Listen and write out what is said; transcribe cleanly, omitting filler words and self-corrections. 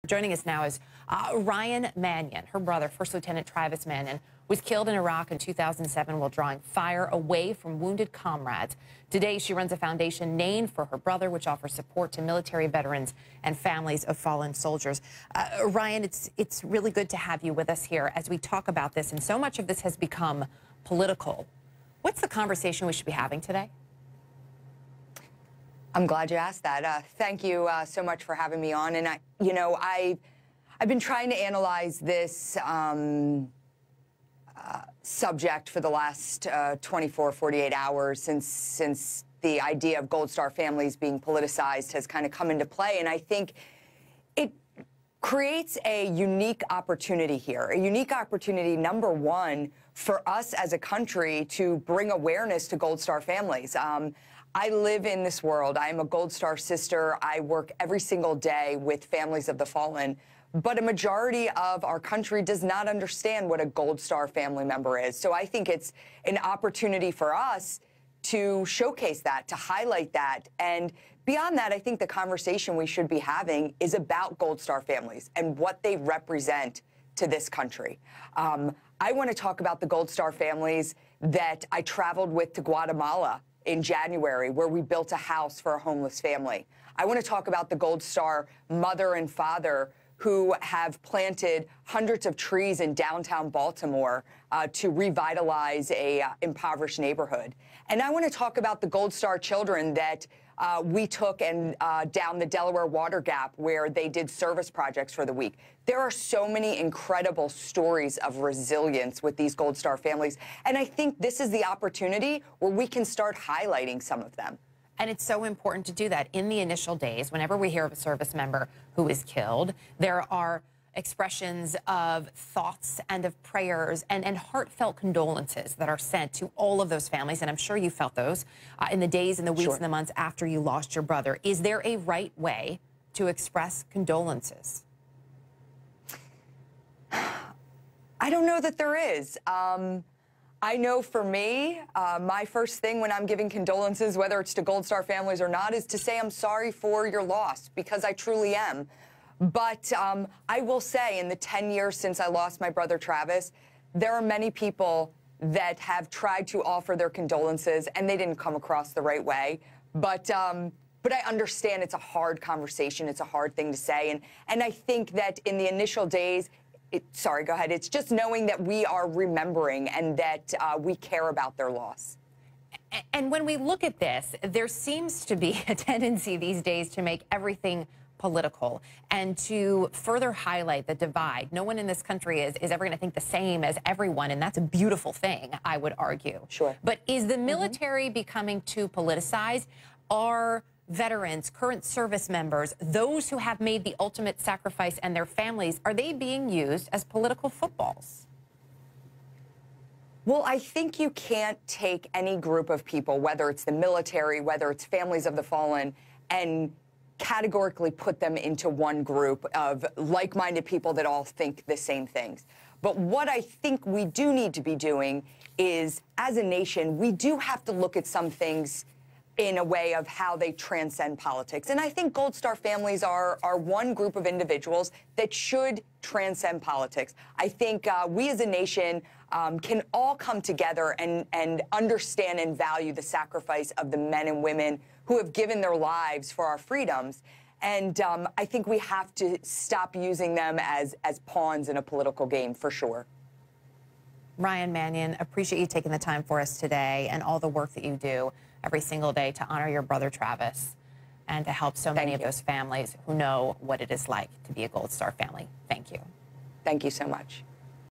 Joining us now is Ryan Mannion. Her brother, First Lieutenant Travis Mannion, was killed in Iraq in 2007 while drawing fire away from wounded comrades. Today, she runs a foundation named for her brother, which offers support to military veterans and families of fallen soldiers. Ryan, it's really good to have you with us here as we talk about this, and so much of this has become political. What's the conversation we should be having today? I'm glad you asked that. Thank you so much for having me on. And I've been trying to analyze this subject for the last 24, 48 hours since the idea of Gold Star families being politicized has kind of come into play. And I think it creates a unique opportunity here, a unique opportunity, number one, for us as a country to bring awareness to Gold Star families. I live in this world. I am a Gold Star sister. I work every single day with families of the fallen. But a majority of our country does not understand what a Gold Star family member is. So I think it's an opportunity for us to showcase that, to highlight that. And beyond that, I think the conversation we should be having is about Gold Star families and what they represent to this country. I want to talk about the Gold Star families that I traveled with to Guatemala in January, where we built a house for a homeless family. I want to talk about the Gold Star mother and father who have planted hundreds of trees in downtown Baltimore to revitalize a impoverished neighborhood. And I want to talk about the Gold Star children that we took and down the Delaware Water Gap, where they did service projects for the week. There are so many incredible stories of resilience with these Gold Star families. And I think this is the opportunity where we can start highlighting some of them. And it's so important to do that in the initial days. Whenever we hear of a service member who is killed, there are expressions of thoughts and of prayers and heartfelt condolences that are sent to all of those families. And I'm sure you felt those in the days and the weeks and the months after you lost your brother. Is there a right way to express condolences? I don't know that there is. I know for me, my first thing when I'm giving condolences, whether it's to Gold Star families or not, is to say I'm sorry for your loss, because I truly am. But I will say, in the 10 years since I lost my brother Travis, there are many people that have tried to offer their condolences, and they didn't come across the right way. But I understand it's a hard conversation. It's a hard thing to say. And I think that in the initial days, sorry, go ahead. It's just knowing that we are remembering and that we care about their loss. And when we look at this, there seems to be a tendency these days to make everything political and to further highlight the divide. No one in this country is ever going to think the same as everyone, and that's a beautiful thing, I would argue. Sure. But is the military becoming too politicized? Are veterans, current service members, those who have made the ultimate sacrifice, and their families, are they being used as political footballs? Well, I think you can't take any group of people, whether it's the military, whether it's families of the fallen, and categorically put them into one group of like-minded people that all think the same things. But what I think we do need to be doing is, as a nation, we do have to look at some things in a way of how they transcend politics. And I think Gold Star families are one group of individuals that should transcend politics. I think we as a nation can all come together and understand and value the sacrifice of the men and women who have given their lives for our freedoms. And I think we have to stop using them as pawns in a political game, for sure. Ryan Mannion, appreciate you taking the time for us today and all the work that you do every single day to honor your brother Travis and to help so many of those families who know what it is like to be a Gold Star family. Thank you. Thank you so much.